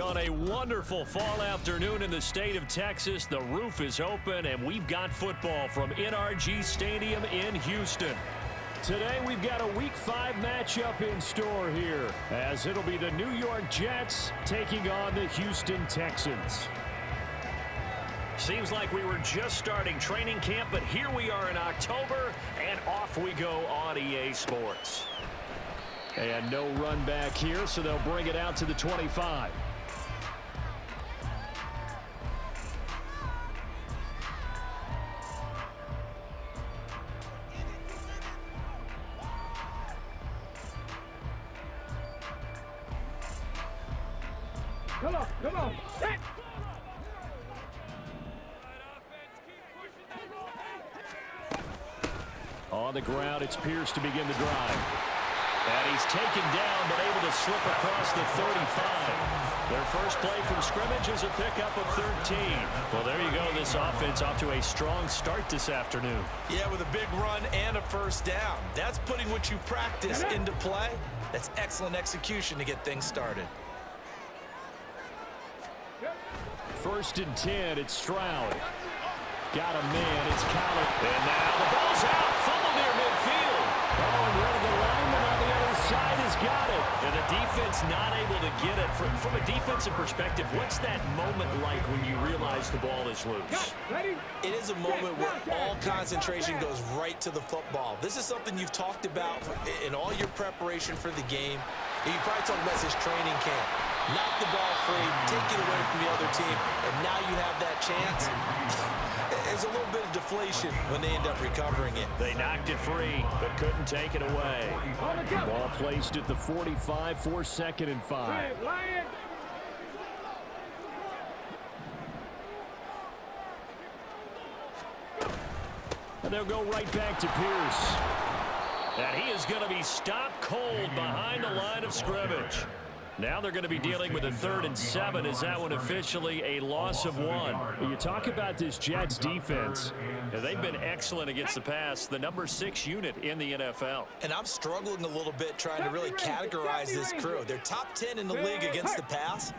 On a wonderful fall afternoon in the state of Texas, the roof is open, and we've got football from NRG Stadium in Houston. Today, we've got a Week 5 matchup in store here, as it'll be the New York Jets taking on the Houston Texans. Seems like we were just starting training camp, but here we are in October, and off we go on EA Sports. And no run back here, so they'll bring it out to the 25. Come on. Set. On the ground, it's Pierce to begin the drive. And he's taken down, but able to slip across the 35. Their first play from scrimmage is a pickup of 13. Well, there you go. This offense off to a strong start this afternoon. Yeah, with a big run and a first down. That's putting what you practice into play. That's excellent execution to get things started. First and 10, it's Stroud. Got a man, it's Collins. And now the ball's out, fumble near midfield. Oh, and one of the linemen on the other side has got it. And the defense not able to get it. From a defensive perspective, what's that moment like when you realize the ball is loose? It is a moment where all concentration goes right to the football. This is something you've talked about in all your preparation for the game. You probably talked about this training camp. Knock the ball free, take it away from the other team, and now you have that chance. There's a little bit of deflation when they end up recovering it. They knocked it free, but couldn't take it away. Ball placed at the 45 for 2nd and 5. And they'll go right back to Pierce. And he is going to be stopped cold behind the line of scrimmage. Now they're going to be dealing with a 3rd and 7. Is that one officially a loss of 1? You talk about this Jets defense. They've been excellent against the pass, the number 6 unit in the NFL. And I'm struggling a little bit trying to really categorize this crew. They're top 10 in the league against the pass,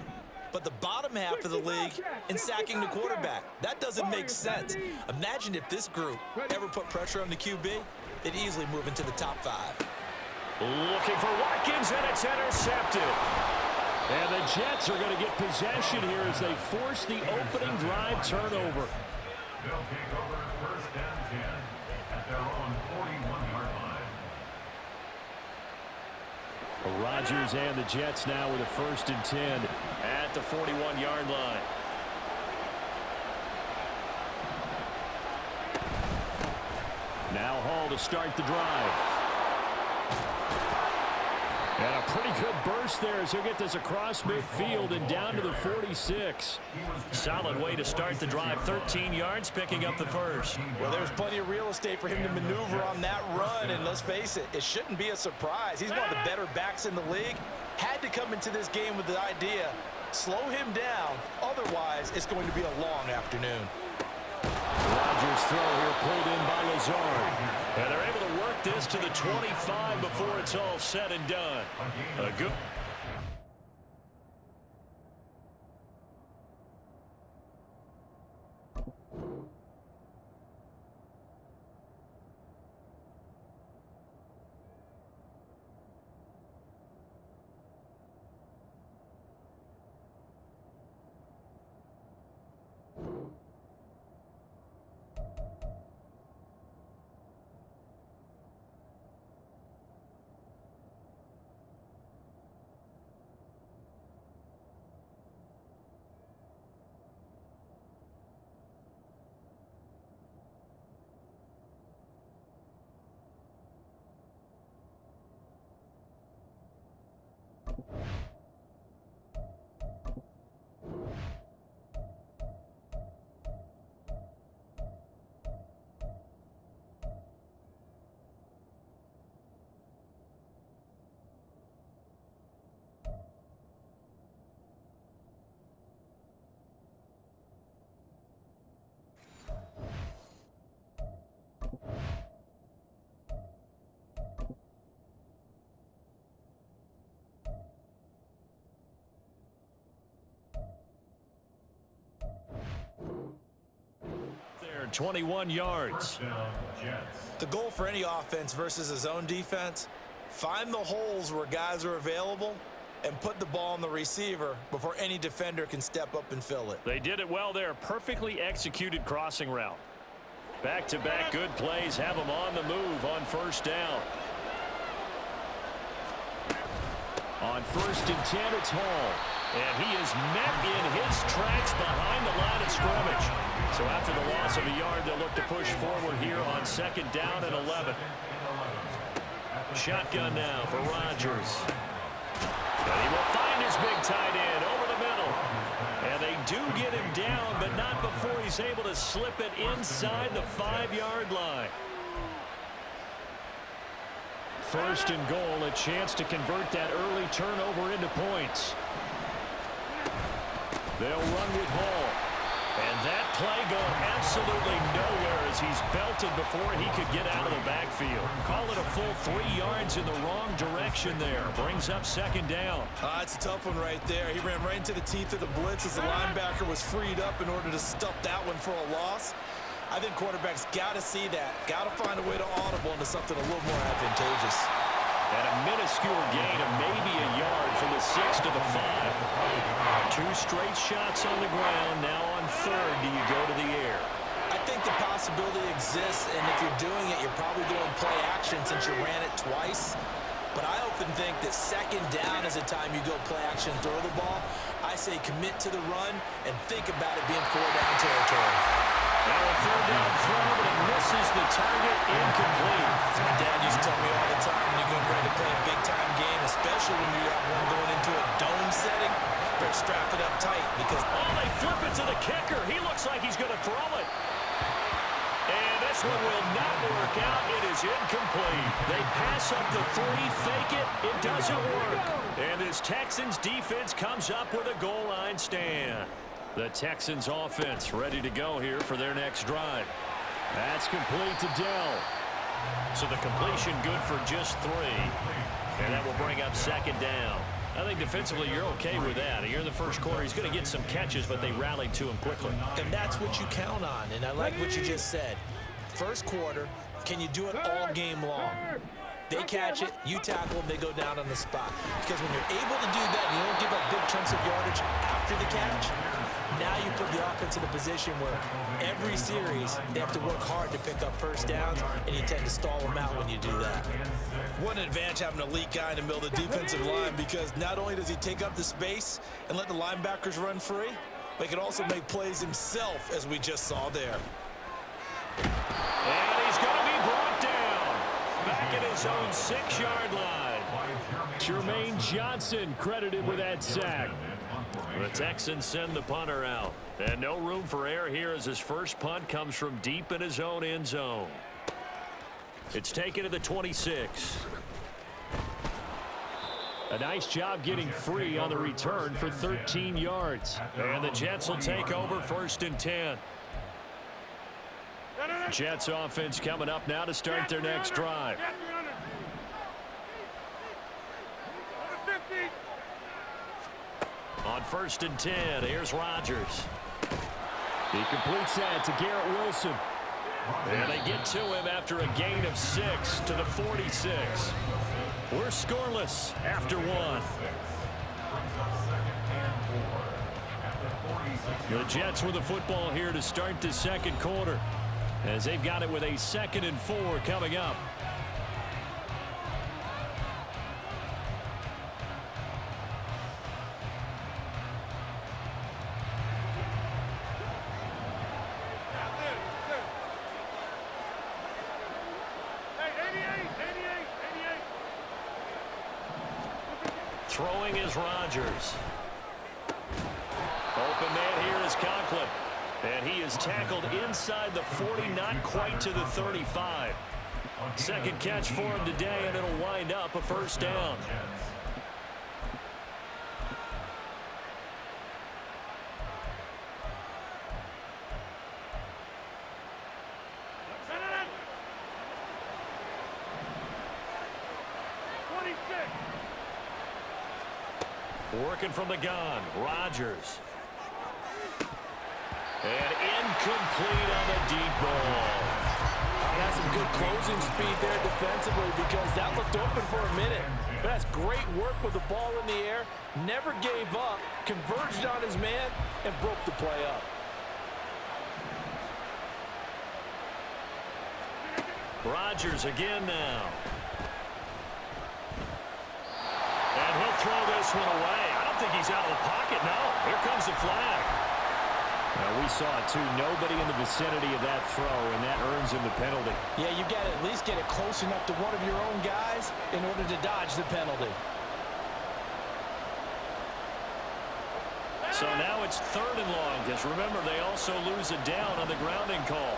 but the bottom half of the league in sacking the quarterback. That doesn't make sense. Imagine if this group ever put pressure on the QB, they'd easily move into the top 5. Looking for Watkins, and it's intercepted. And the Jets are going to get possession here as they force the opening drive turnover. They'll take over 1st and 10 at their own 41-yard line. Rodgers and the Jets now with a 1st and 10 at the 41-yard line. Now Hall to start the drive. And a pretty good burst there as he'll get this across midfield and down to the 46. Solid way to start the drive. 13 yards, picking up the first. Well, there's plenty of real estate for him to maneuver on that run, and let's face it, it shouldn't be a surprise. He's one of the better backs in the league. Had to come into this game with the idea, slow him down, otherwise it's going to be a long afternoon. Rodgers' throw here pulled in by Lazard. And they're able to work this to the 25 before it's all said and done. A good... up 21 yards. Touchdown, Jets. The goal for any offense versus a zone defense, find the holes where guys are available and put the ball on the receiver before any defender can step up and fill it. They did it well there. Perfectly executed crossing route. Back-to-back good plays have them on the move on first down. On 1st and 10, it's Hall. And he is met in his tracks behind the line of scrimmage. So after the loss of a yard, they'll look to push forward here on 2nd down and 11. Shotgun now for Rodgers. And he will find his big tight end over the middle. And they do get him down, but not before he's able to slip it inside the 5-yard line. 1st and goal, a chance to convert that early turnover into points. They'll run with Hall. And that play going absolutely nowhere as he's belted before he could get out of the backfield. Call it a full 3 yards in the wrong direction there. Brings up 2nd down. It's a tough one right there. He ran right into the teeth of the blitz as the linebacker was freed up in order to stuff that one for a loss. I think quarterbacks got to see that. Got to find a way to audible into something a little more advantageous. And a minuscule gain of maybe a yard from the 6 to the 5. 2 straight shots on the ground. Now on 3rd, do you go to the air? I think the possibility exists, and if you're doing it, you're probably going play action since you ran it twice. But I often think that 2nd down is a time you go play action, throw the ball. I say commit to the run and think about it being 4-down territory. Now a 3rd down throw, but it misses the target, incomplete. As my dad used to tell me all the time, when you're getting ready to play a big-time game, especially when you have one going into a dome setting, better strap it up tight because... Oh, they flip it to the kicker. He looks like he's going to throw it. And this one will not work out. It is incomplete. They pass up the 3, fake it. It doesn't work. And this Texans defense comes up with a goal line stand. The Texans offense ready to go here for their next drive. That's complete to Dell. So the completion good for just 3. And that will bring up 2nd down. I think defensively you're okay with that. Here in the first quarter, he's going to get some catches, but they rallied to him quickly. And that's what you count on. And I like what you just said. First quarter, can you do it all game long? They catch it, you tackle them, they go down on the spot. Because when you're able to do that, and you don't give up big chunks of yardage after the catch, now you put the offense in a position where every series they have to work hard to pick up 1st downs, and you tend to stall them out when you do that. What an advantage having an elite guy in the middle of the defensive line, because not only does he take up the space and let the linebackers run free, but he can also make plays himself, as we just saw there. And he's going to be brought down back at his own 6-yard line. Jermaine Johnson credited with that sack. The Texans send the punter out. And no room for error here as his first punt comes from deep in his own end zone. It's taken to the 26. A nice job getting free on the return for 13 yards. And the Jets will take over 1st and 10. Jets offense coming up now to start their next drive. On 1st and 10, here's Rodgers. He completes that to Garrett Wilson. And they get to him after a gain of 6 to the 46. We're scoreless after 1. The Jets with the football here to start the 2nd quarter, as they've got it with a 2nd and 4 coming up. Throwing is Rodgers. Open man here is Conklin. And he is tackled inside the 40, not quite to the 35. 2nd catch for him today, and it'll wind up a 1st down. Working from the gun, Rodgers. And incomplete on the deep ball. That's some good closing speed there defensively because that looked open for a minute. But that's great work with the ball in the air. Never gave up, converged on his man, and broke the play up. Rodgers again now. And he'll throw this one away. I don't think he's out of the pocket. No, here comes the flag. Well, we saw it, too. Nobody in the vicinity of that throw, and that earns him the penalty. Yeah, you got to at least get it close enough to one of your own guys in order to dodge the penalty. So now it's 3rd and long, because remember, they also lose a down on the grounding call.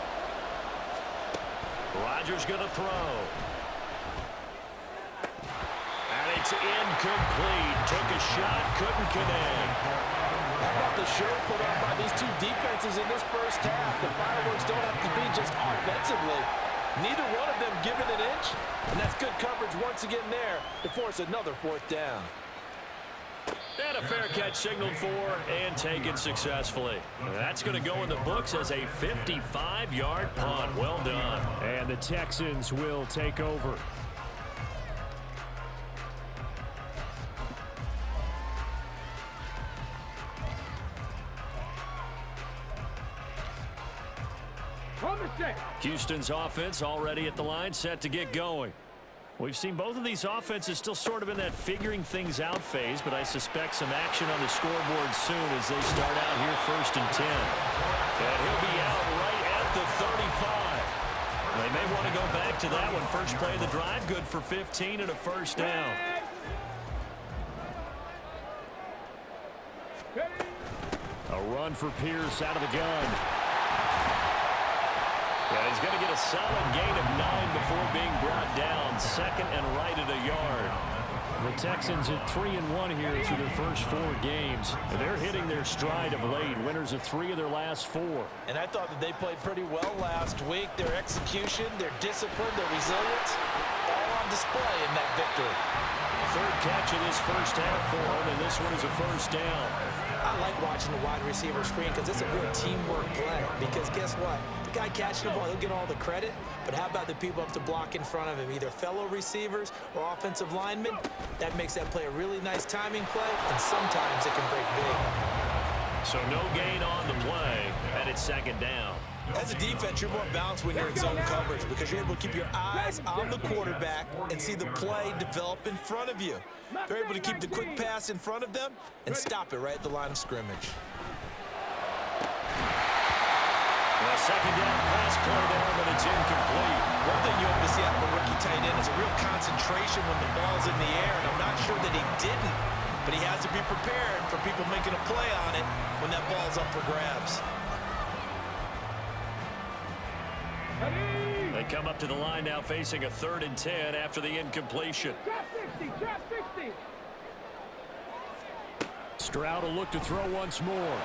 Rodgers going to throw. And it's incomplete. Took a shot, couldn't connect. How about the show put on by these two defenses in this first half? The fireworks don't have to be just offensively. Neither one of them given an inch, and that's good coverage once again there to force another 4th down. And a fair catch signaled for and taken successfully. That's going to go in the books as a 55-yard punt. Well done. And the Texans will take over. Houston's offense already at the line, set to get going. We've seen both of these offenses still sort of in that figuring things out phase, but I suspect some action on the scoreboard soon as they start out here 1st and 10. And he'll be out right at the 35. They may want to go back to that one. First play of the drive, good for 15 and a 1st down. A run for Pierce out of the gun. And he's going to get a solid gain of 9 before being brought down. 2nd and right at a yard. The Texans at 3-1 here through their first 4 games. They're hitting their stride of late. Winners of 3 of their last 4. And I thought that they played pretty well last week. Their execution, their discipline, their resilience, all on display in that victory. 3rd catch of this first half for him, and this one is a 1st down. I like watching the wide receiver screen because it's a real teamwork play. Because guess what? The guy catching the ball, he'll get all the credit. But how about the people up to block in front of him, either fellow receivers or offensive linemen? That makes that play a really nice timing play, and sometimes it can break big. So no gain on the play, and it's 2nd down. As a defense, you're more balanced when you're in zone coverage because you're able to keep your eyes on the quarterback and see the play develop in front of you. They're able to keep the quick pass in front of them and stop it right at the line of scrimmage. A 2nd down pass play there, but it's incomplete. One thing you have to see out of a rookie tight end is a real concentration when the ball's in the air, and I'm not sure that he didn't, but he has to be prepared for people making a play on it when that ball's up for grabs. They come up to the line now facing a 3rd and 10 after the incompletion. Stroud will look to throw once more.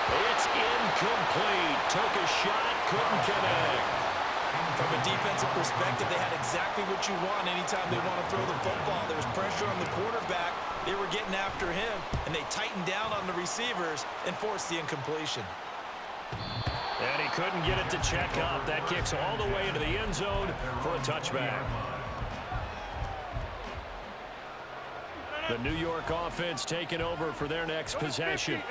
It's incomplete. Took a shot, couldn't connect. From a defensive perspective, they had exactly what you want anytime they want to throw the football. There was pressure on the quarterback. They were getting after him, and they tightened down on the receivers and forced the incompletion. And he couldn't get it to check up. That kicks all the way into the end zone for a touchback. The New York offense taking over for their next possession.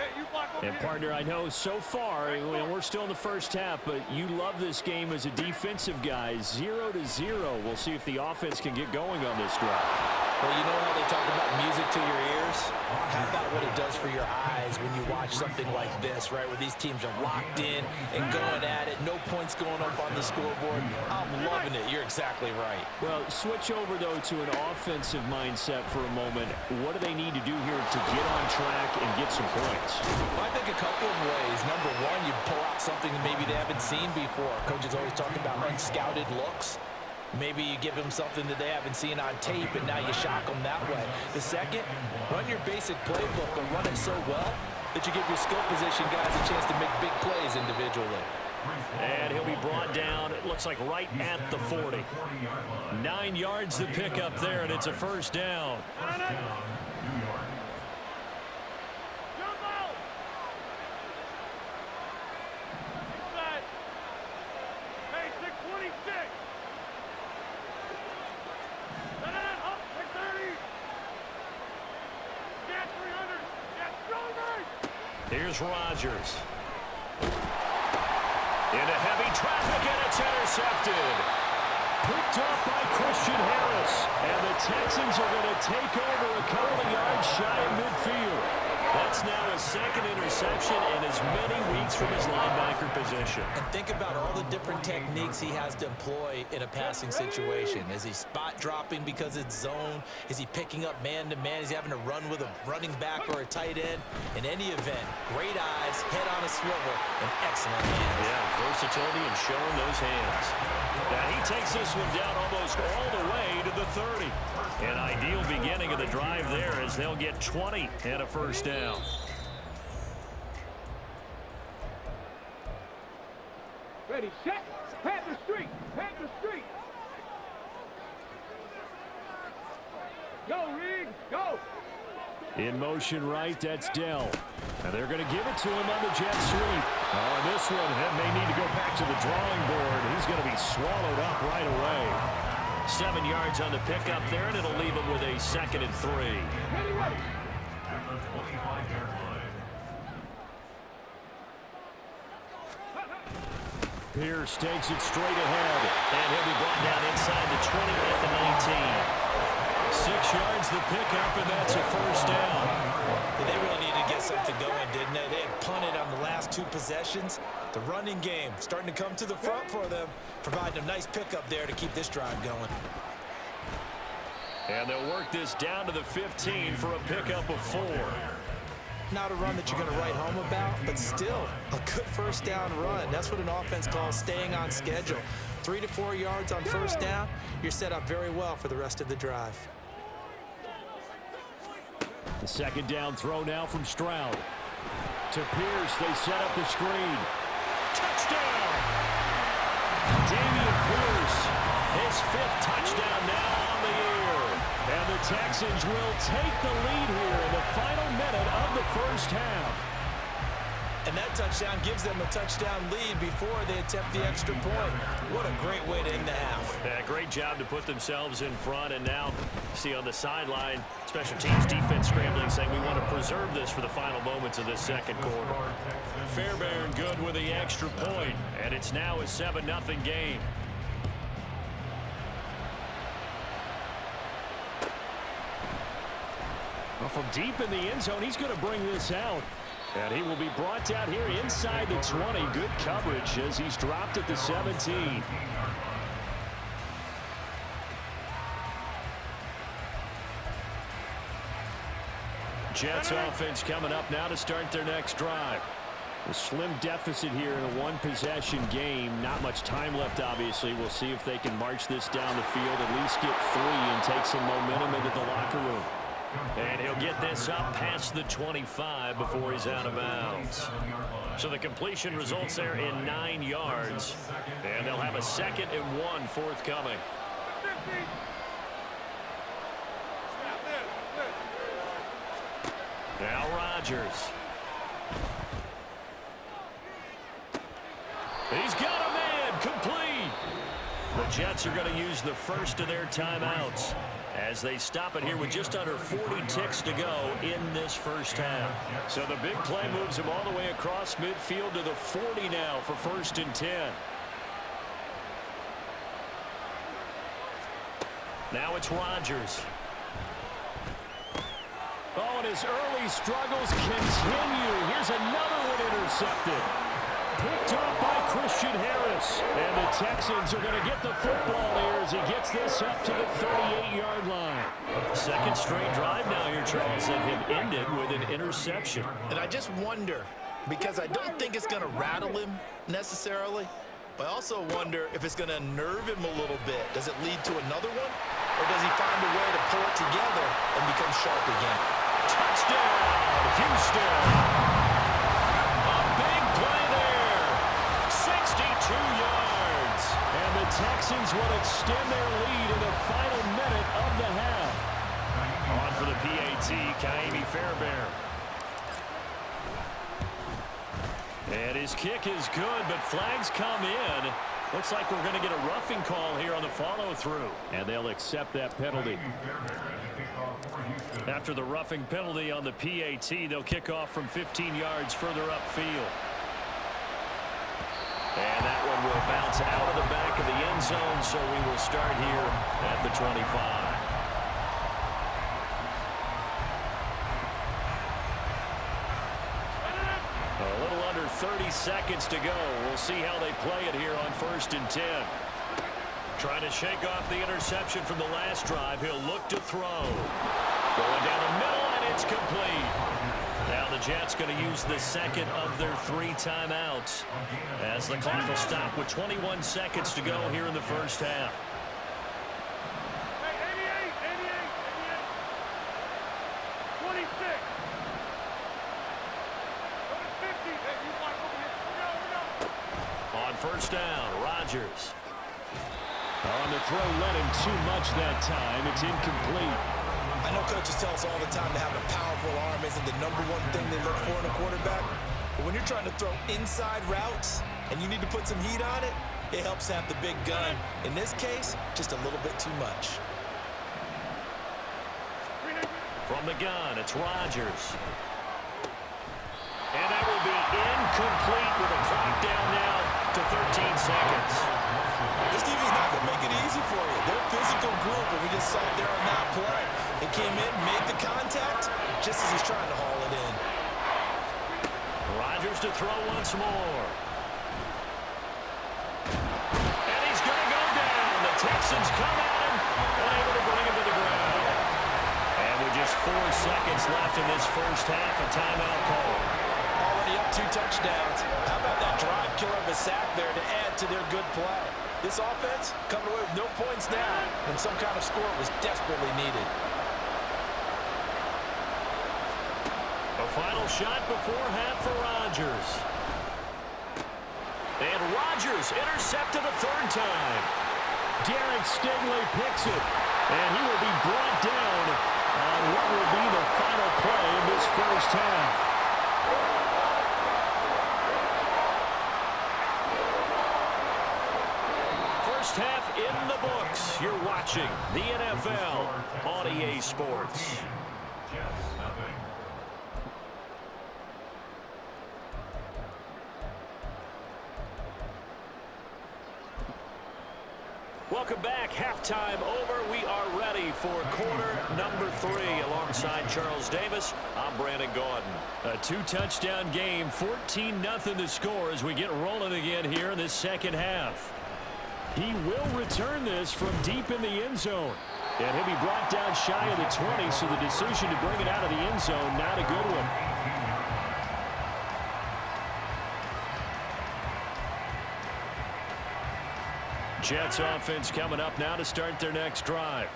And, partner, I know so far, we're still in the first half, but you love this game as a defensive guy. 0-0. We'll see if the offense can get going on this drive. Well, you know how they talk about music to your ears? How about what it does for your eyes when you watch something like this, right, where these teams are locked in and going at it, no points going up on the scoreboard? I'm loving it. You're exactly right. Well, switch over, though, to an offensive mindset for a moment. What do they need to do here to get on track and get some points? Well, I think a couple of ways. Number one, you pull out something that maybe they haven't seen before. Coach is always talking about unscouted looks. Maybe you give them something that they haven't seen on tape, and now you shock them that way. The second, run your basic playbook, but run it so well that you give your skill position guys a chance to make big plays individually. And he'll be brought down, it looks like right at the 40. 9 yards to pick up there, and it's a 1st down. Here's Rodgers. Into heavy traffic, and it's intercepted. Picked up by Christian Harris. And the Texans are going to take over a couple of yards shy of midfield. That's now his second interception in as many weeks from his linebacker position. And think about all the different techniques he has to employ in a passing situation. Is he spot dropping because it's zone? Is he picking up man-to-man? Is he having to run with a running back or a tight end? In any event, great eyes, head on a swivel, and excellent hands. Yeah, versatility and showing those hands. Now he takes this one down almost all the way to the 30. An ideal beginning of the drive there as they'll get 20 and a first down. Ready, set, Panther Street, Panther Street. Go, Reed, go. In motion right, that's Dell. And they're going to give it to him on the jet sweep. Oh, this one may need to go back to the drawing board. He's going to be swallowed up right away. 7 yards on the pickup there, and it'll leave him with a 2nd and 3. Ready, ready. At the 25-yard line. Pierce takes it straight ahead. And he'll be brought down inside the 20 at the 19. 6 yards the pickup, and that's a first down. They really needed to get something going, didn't they? They had punted on the last 2 possessions. The running game starting to come to the front for them, providing a nice pickup there to keep this drive going. And they'll work this down to the 15 for a pickup of 4. Not a run that you're going to write home about, but still a good first down run. That's what an offense calls staying on schedule. 3 to 4 yards on first down, you're set up very well for the rest of the drive. The 2nd down throw now from Stroud. To Pierce, they set up the screen. Touchdown! Dameon Pierce, his 5th touchdown now on the year. And the Texans will take the lead here in the final minute of the first half. And that touchdown gives them a touchdown lead before they attempt the extra point. What a great way to end the half. Yeah, great job to put themselves in front. And now, see on the sideline, special teams defense scrambling, saying we want to preserve this for the final moments of this second quarter. Fairbairn good with the extra point, and it's now a 7-0 game. Well, from deep in the end zone, he's going to bring this out. And he will be brought down here inside the 20. Good coverage as he's dropped at the 17. Jets offense coming up now to start their next drive. A slim deficit here in a one-possession game. Not much time left, obviously. We'll see if they can march this down the field, at least get 3 and take some momentum into the locker room. And he'll get this up past the 25 before he's out of bounds. So the completion results there in 9 yards. And they'll have a 2nd and 1 forthcoming. Now Rodgers. He's got a man, complete. The Jets are going to use the first of their timeouts as they stop it here with just under 40 ticks to go in this first half. So the big play moves him all the way across midfield to the 40 now for 1st and 10. Now it's Rodgers. Oh, and his early struggles continue. Here's another one intercepted. Picked up by Christian Harris. And the Texans are going to get the football here as he gets this up to the 38-yard line. 2nd straight drive now here, Charles, that have ended with an interception. And I just wonder, because I don't think it's going to rattle him necessarily, but I also wonder if it's going to unnerve him a little bit. Does it lead to another one? Or does he find a way to pull it together and become sharp again? Touchdown, Houston. A big play there. 62 yards. And the Texans will extend their lead in the final minute of the half. On for the PAT, Kaimi Fairbairn. And his kick is good, but flags come in. Looks like we're going to get a roughing call here on the follow-through. And they'll accept that penalty. After the roughing penalty on the PAT, they'll kick off from 15 yards further upfield. And that one will bounce out of the back of the end zone, so we will start here at the 25. A little under 30 seconds to go. We'll see how they play it here on 1st and 10. Trying to shake off the interception from the last drive. He'll look to throw. Going down the middle, and it's complete. Now the Jets going to use the second of their 3 timeouts as the clock will stop with 21 seconds to go here in the first half. On first down, Rodgers. On the throw, led him too much that time. It's incomplete. I know coaches tell us all the time that having a powerful arm isn't the #1 thing they look for in a quarterback. But when you're trying to throw inside routes and you need to put some heat on it, it helps have the big gun. In this case, just a little bit too much. From the gun, it's Rodgers. And that will be incomplete with a clock down now to 13 seconds. This defense is not going to make it easy for you. They're a physical group, and we just saw it there on that play. They came in, made the contact, just as he's trying to haul it in. Rodgers to throw once more. And he's going to go down. The Texans come at him, unable to bring him to the ground. And with just 4 seconds left in this first half, a timeout call. Already up 2 touchdowns. How about that drive killer of a sack there to add to their good play? This offense coming away with no points now, and some kind of score was desperately needed. A final shot before half for Rodgers. And Rodgers intercepted a 3rd time. Derek Stingley picks it, and he will be brought down on what will be the final play in this first half. First half in the books. You're watching the NFL on EA Sports. Welcome back. Halftime over. We are ready for quarter number 3. Alongside Charles Davis, I'm Brandon Gaudin. A 2-touchdown game, 14-0 to score as we get rolling again here in this second half. He will return this from deep in the end zone. And he'll be brought down shy of the 20, so the decision to bring it out of the end zone, not a good one. Jets offense coming up now to start their next drive.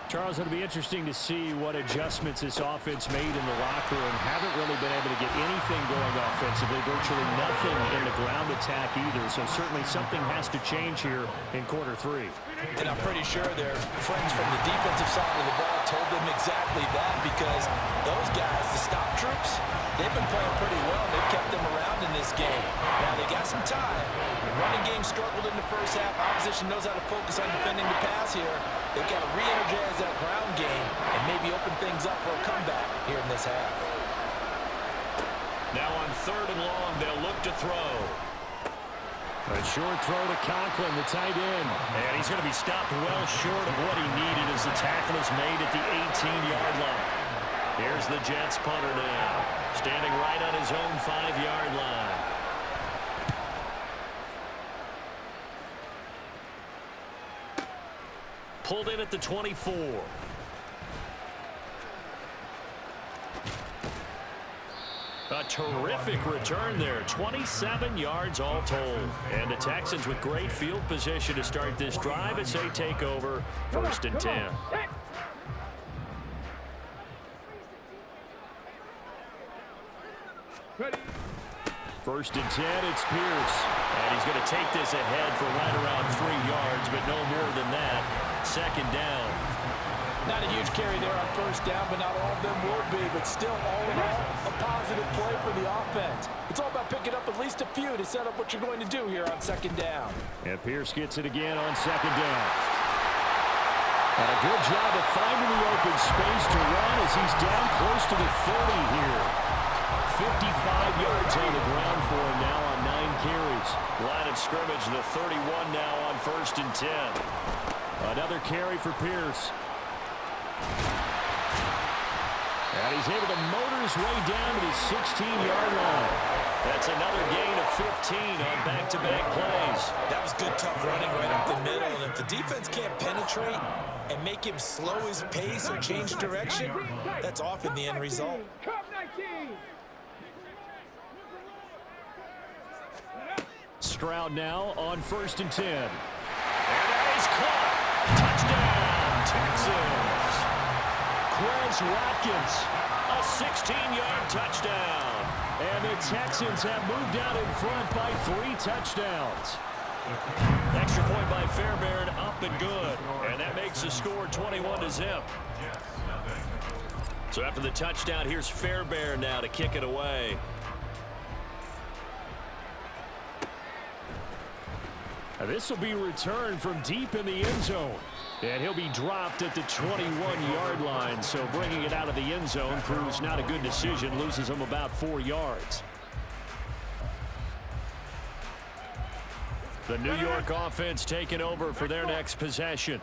Charles, it'll be interesting to see what adjustments this offense made in the locker room. Haven't really been able to get anything going offensively, virtually nothing in the ground attack either. So certainly something has to change here in quarter 3. And I'm pretty sure their friends from the defensive side of the ball told them exactly that, because those guys, the stop troops, they've been playing pretty well. They've kept them around in this game. Now they got some time. The running game struggled in the first half. Opposition knows how to focus on defending the pass here. They've got to re-energize that ground game and maybe open things up for a comeback here in this half. Now on 3rd and long, they'll look to throw. A short throw to Conklin, the tight end. And he's going to be stopped well short of what he needed as the tackle is made at the 18-yard line. Here's the Jets punter now, standing right on his own 5-yard line. Pulled in at the 24. A terrific return there. 27 yards all told. And the Texans with great field position to start this drive as they take over 1st and 10. First and 10, it's Pierce. And he's going to take this ahead for right around 3 yards, but no more than that. 2nd down. Not a huge carry there on 1st down, but not all of them will be. But still, all in all, a positive positive play for the offense. It's all about picking up at least a few to set up what you're going to do here on second down. And Pierce gets it again on second down. And a good job of finding the open space to run as he's down close to the 30 here. 55 yards on the ground for him now on 9 carries. Line of scrimmage, the 31 now on 1st and 10. Another carry for Pierce. And he's able to motor his way down to the 16-yard line. That's another gain of 15 on back-to-back plays. That was good, tough running right up the middle. And if the defense can't penetrate and make him slow his pace or change direction, that's often the end result. Stroud now on 1st and 10. And that is caught. Touchdown, Texans. Quez Watkins, a 16-yard touchdown. And the Texans have moved out in front by 3 touchdowns. Extra point by Fairbairn, up and good. And that makes the score 21-0. So after the touchdown, here's Fairbairn now to kick it away. This will be returned from deep in the end zone. And he'll be dropped at the 21-yard line. So bringing it out of the end zone proves not a good decision. Loses him about 4 yards. The New York offense taking over for their next possession.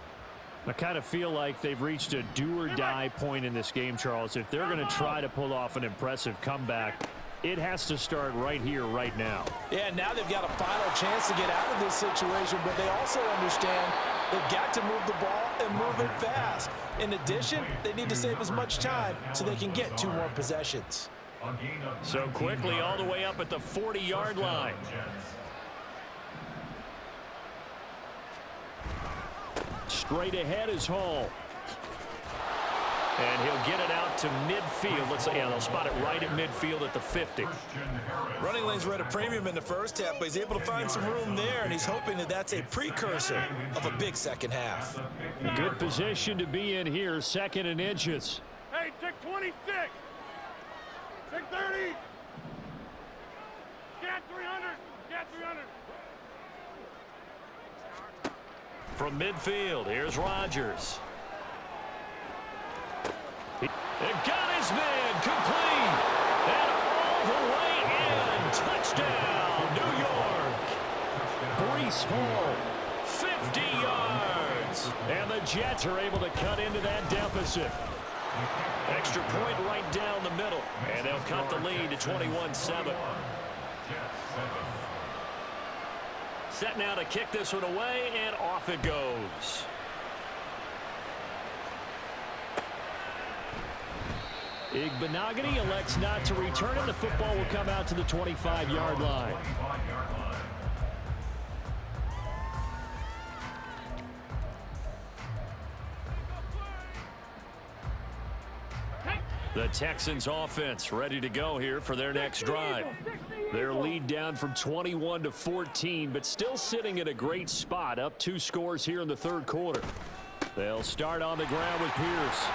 I kind of feel like they've reached a do-or-die point in this game, Charles. If they're going to try to pull off an impressive comeback, it has to start right here, right now. Yeah, now they've got a final chance to get out of this situation, but they also understand they've got to move the ball and move it fast. In addition, they need to save as much time so they can get 2 more possessions. So quickly all the way up at the 40-yard line. Straight ahead is Hall. And he'll get it out to midfield. Let's say, yeah, they'll spot it right at midfield at the 50. Running lanes were at a premium in the first half, but he's able to find some room there, and he's hoping that that's a precursor of a big second half. Good position to be in here, 2nd and inches. Hey, check 26. Check 30. Get 300. Get 300. From midfield, here's Rodgers. It got his man complete. And all the way in. Touchdown, New York. Breece Hall, 50 yards. And the Jets are able to cut into that deficit. Extra point right down the middle. And they'll cut the lead to 21-7. Set now to kick this one away, and off it goes. Igbenogany elects not to return it. The football will come out to the 25-yard line. The Texans offense ready to go here for their next drive. Their lead down from 21 to 14, but still sitting at a great spot, up 2 scores here in the 3rd quarter. They'll start on the ground with Pierce.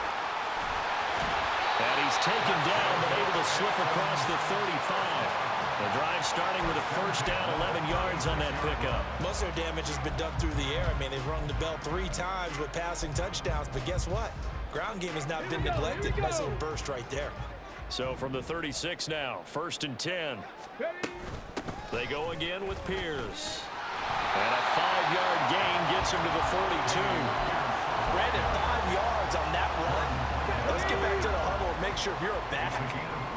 And he's taken down, but able to slip across the 35. The drive starting with a first down, 11 yards on that pickup. Most of their damage has been done through the air. I mean, they've rung the bell 3 times with passing touchdowns, but guess what? Ground game has not been neglected. Nice little burst right there. So from the 36 now, 1st and 10. They go again with Pierce. And a 5-yard gain gets him to the 42. Brandon, 5 yards on that run. Let's get back to the huddle and make sure you're back.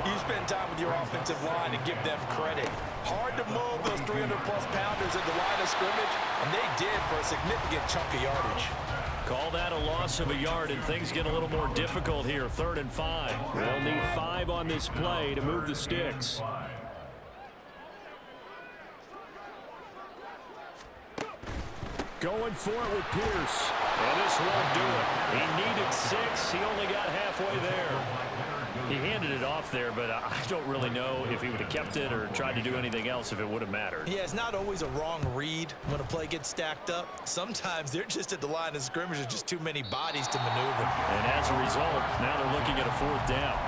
You spend time with your offensive line and give them credit. Hard to move those 300-plus pounders at the line of scrimmage, and they did for a significant chunk of yardage. Call that a loss of a yard, and things get a little more difficult here. 3rd and 5. They'll need 5 on this play to move the sticks. Going for it with Pierce. And this won't do it. He needed 6. He only got halfway there. He handed it off there, but I don't really know if he would have kept it or tried to do anything else if it would have mattered. Yeah, it's not always a wrong read when a play gets stacked up. Sometimes they're just at the line of scrimmage. There's just too many bodies to maneuver. And as a result, now they're looking at a 4th down.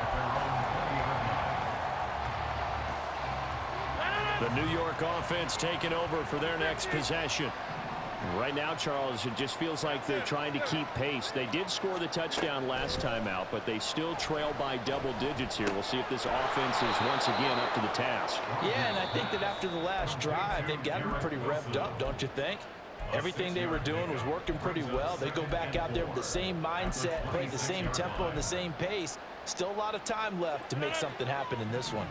The New York offense taking over for their next possession. Right now, Charles, it just feels like they're trying to keep pace. They did score the touchdown last time out, but they still trail by double digits here. We'll see if this offense is once again up to the task. Yeah, and I think that after the last drive, they've got them pretty revved up, don't you think? Everything they were doing was working pretty well. They go back out there with the same mindset, playing the same tempo and the same pace. Still a lot of time left to make something happen in this one.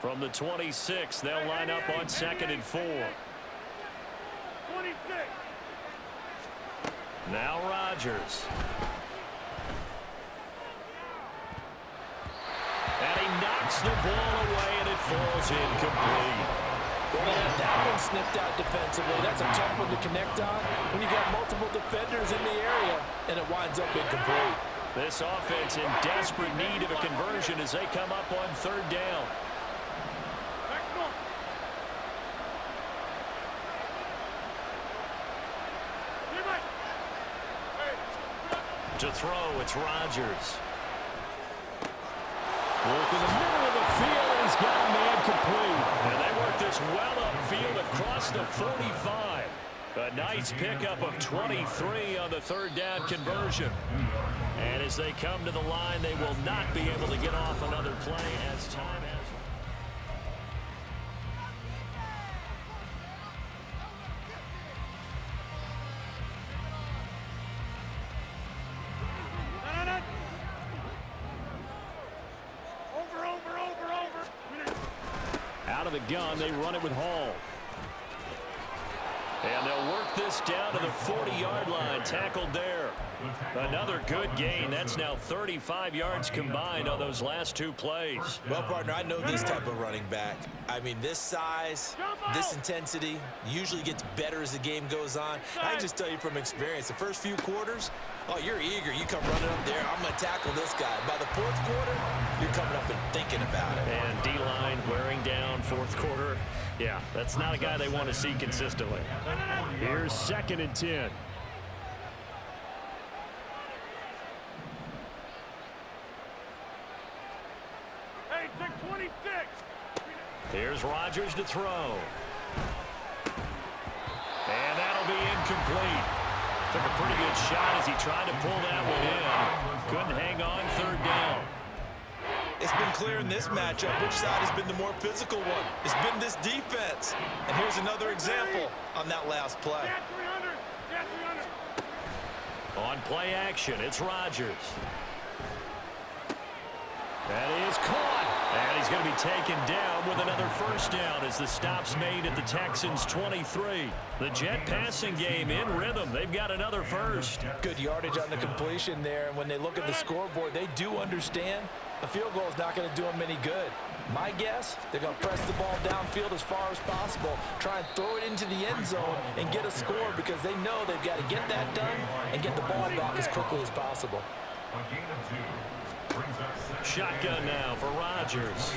From the 26, they'll line up on 2nd and 4. 26. Now Rodgers. And he knocks the ball away, and it falls incomplete. Well, that one snipped out defensively. That's a tough one to connect on when you got multiple defenders in the area, and it winds up incomplete. This offense in desperate need of a conversion as they come up on 3rd down. To throw, it's Rodgers. Work in the middle of the field, and he's got a man complete. And they work this well upfield across the 45. A nice pickup of 23 on the 3rd down conversion. And as they come to the line, they will not be able to get off another play as time has. Out of the gun, they run it with Hall. And they'll work this down to the 40-yard line. Tackled there. Another good gain. That's now 35 yards combined on those last 2 plays. Well, partner, I know this type of running back. I mean, this size, this intensity usually gets better as the game goes on. I can just tell you from experience, the first few quarters, oh, you're eager. You come running up there, I'm going to tackle this guy. By the 4th quarter, you're coming up and thinking about it. And D-line wearing down 4th quarter. Yeah, that's not a guy they want to see consistently. Here's 2nd and 10. Hey, take 26. Here's Rodgers to throw. And that'll be incomplete. Took a pretty good shot as he tried to pull that one in. Couldn't hang on 3rd down. It's been clear in this matchup which side has been the more physical one. It's been this defense. And here's another example on that last play. Get 300. Get 300. On play action, it's Rodgers. That is caught. And he's going to be taken down with another 1st down as the stop's made at the Texans' 23. The Jet passing game in rhythm. They've got another 1st. Good yardage on the completion there. And when they look at the scoreboard, they do understand a field goal is not going to do them any good. My guess, they're going to press the ball downfield as far as possible, try and throw it into the end zone and get a score because they know they've got to get that done and get the ball back as quickly as possible. A gain of 2. Brings up 6. Shotgun now for Rodgers.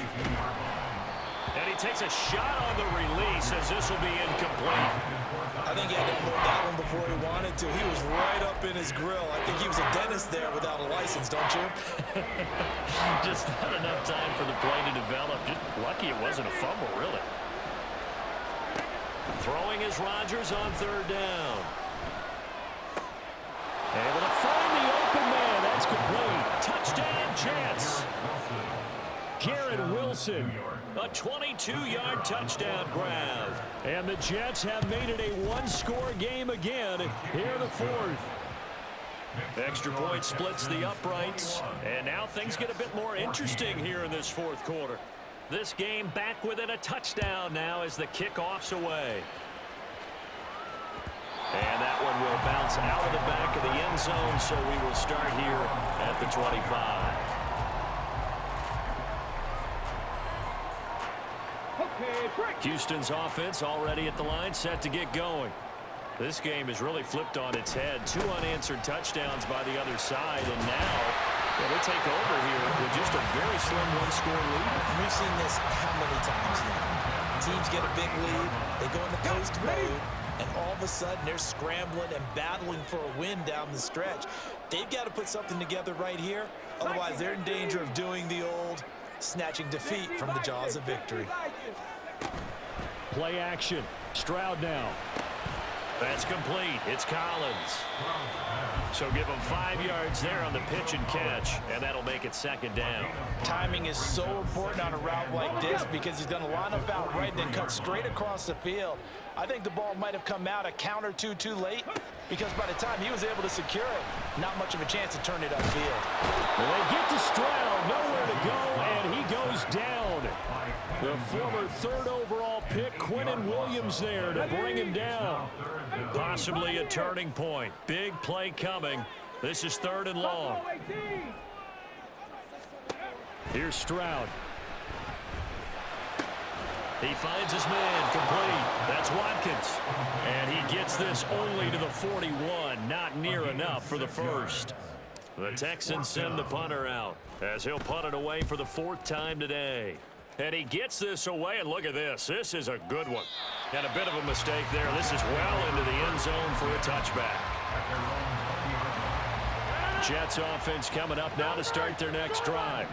And he takes a shot on the release as this will be incomplete. I think he had to pull that one before he wanted to. He was right up in his grill. I think he was a dentist there without a license, don't you? Just not enough time for the play to develop. Just lucky it wasn't a fumble, really. Throwing is Rodgers on 3rd down. Able to find the open man. That's complete. Touchdown, Jets. Garrett Wilson, a 22-yard touchdown grab. And the Jets have made it a 1-score game again here in the 4th. Extra point splits the uprights. And now things get a bit more interesting here in this 4th quarter. This game back within a touchdown now as the kickoff's away. And that one will bounce out of the back of the end zone, so we will start here at the 25. Houston's offense already at the line, set to get going. This game is really flipped on its head. 2 unanswered touchdowns by the other side, and now they take over here with just a very slim 1-score lead. We've seen this how many times now? Teams get a big lead, they go into post mode, and all of a sudden they're scrambling and battling for a win down the stretch. They've got to put something together right here, otherwise they're in danger of doing the old snatching defeat from the jaws of victory. Play action. Stroud now. That's complete. It's Collins. So give him 5 yards there on the pitch and catch, and that'll make it second down. Timing is so important on a route like this because he's going to line up out right and then cut straight across the field. I think the ball might have come out a count or two too late because by the time he was able to secure it, not much of a chance to turn it upfield. Well, they get to Stroud, nowhere to go, and he goes down. The former 3rd overall pick, Quinnen Williams, there to bring him down. Possibly a turning point. Big play coming. This is 3rd and long. Here's Stroud. He finds his man, complete. That's Watkins. And he gets this only to the 41. Not near enough for the first. The Texans send the punter out as he'll punt it away for the 4th time today. And he gets this away, and look at this. This is a good one. And a bit of a mistake there. This is well into the end zone for a touchback. Jets offense coming up now to start their next drive.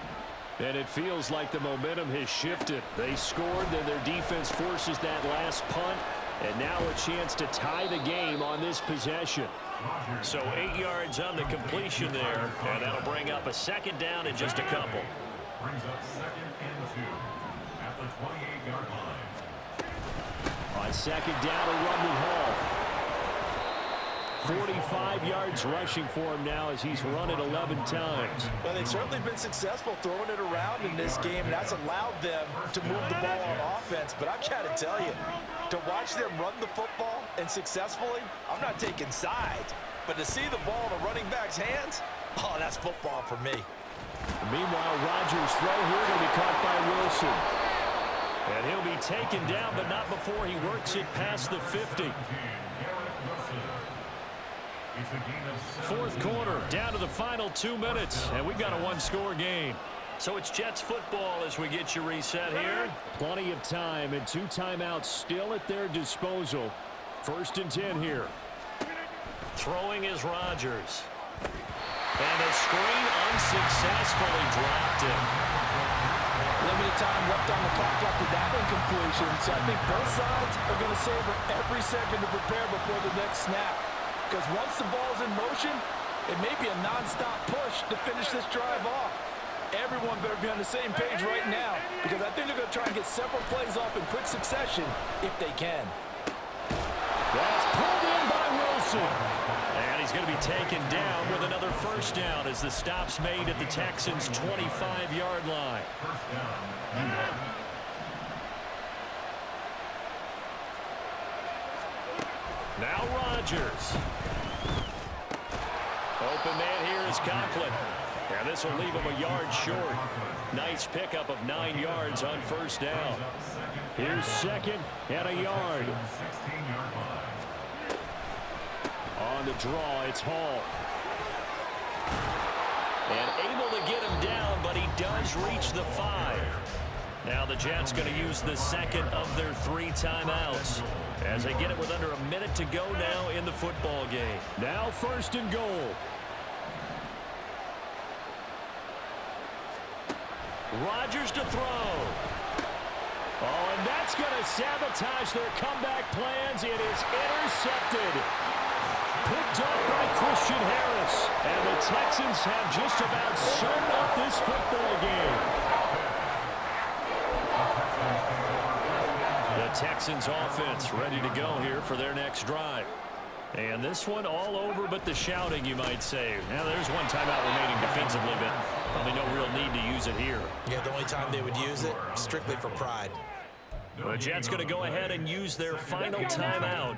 And it feels like the momentum has shifted. They scored, then their defense forces that last punt. And now a chance to tie the game on this possession. So 8 yards on the completion there. And that'll bring up a second down in just a couple. Brings up 2nd and 2 at the 28-yard line. On second down, a run with Hall. 45 yards rushing for him now as he's run it 11 times. Well, they've certainly been successful throwing it around in this game, and that's allowed them to move the ball on offense. But I've got to tell you, to watch them run the football and successfully, I'm not taking sides. But to see the ball in a running back's hands, oh, that's football for me. Meanwhile, Rodgers' throw here to be caught by Wilson. And he'll be taken down, but not before he works it past the 50. 4th quarter, down to the final 2 minutes, and we've got a 1-score game. So it's Jets football as we get you reset here. Plenty of time and 2 timeouts still at their disposal. 1st and 10 here. Throwing is Rodgers. And a screen unsuccessfully dropped him. Limited time left on the clock after that incompletion, so I think both sides are going to savor every second to prepare before the next snap. Because once the ball's in motion, it may be a non-stop push to finish this drive off. Everyone better be on the same page right now because I think they're going to try and get several plays off in quick succession if they can. That's pulled in by Wilson. And he's going to be taken down with another 1st down as the stop's made at the Texans' 25-yard line. Now Rodgers. Open man here is Conklin. And this will leave him a yard short. Nice pickup of 9 yards on 1st down. Here's 2nd and a yard. On the draw, it's Hall. And able to get him down, but he does reach the 5. Now the Jets going to use the 2nd of their 3 timeouts as they get it with under a minute to go now in the football game. Now 1st and goal. Rodgers to throw. Oh, and that's going to sabotage their comeback plans. It is intercepted. Picked up by Christian Harris. And the Texans have just about sewn up this football game. The Texans offense ready to go here for their next drive. And this one all over but the shouting, you might say. Now there's one timeout remaining defensively, but probably no real need to use it here. Yeah, the only time they would use it, strictly for pride. The Jets going to go ahead and use their final timeout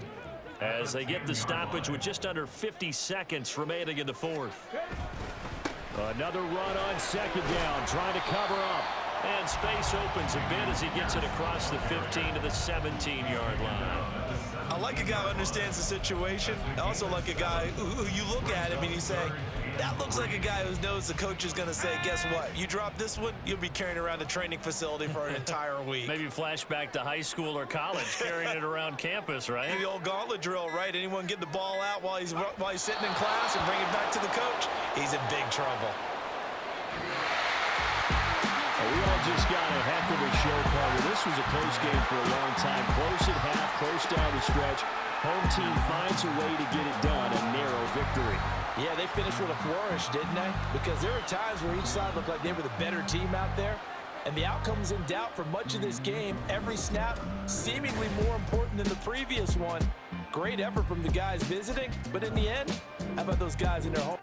as they get the stoppage with just under 50 seconds remaining in the 4th. Another run on 2nd down, trying to cover up. And space opens a bit as he gets it across the 15 to the 17-yard line. I like a guy who understands the situation. I also like a guy who you look at him and you say, that looks like a guy who knows the coach is going to say, guess what? You drop this one, you'll be carrying around the training facility for an entire week. Maybe flashback to high school or college, carrying it around campus, right? The old gauntlet drill, right? Anyone get the ball out while he's sitting in class and bring it back to the coach? He's in big trouble. We all just got a heck of a show, partner. This was a close game for a long time. Close at half, close down the stretch. Home team finds a way to get it done. A narrow victory. Yeah, they finished with a flourish, didn't they? Because there were times where each side looked like they were the better team out there. And the outcome was in doubt for much of this game. Every snap seemingly more important than the previous one. Great effort from the guys visiting. But in the end, how about those guys in their home?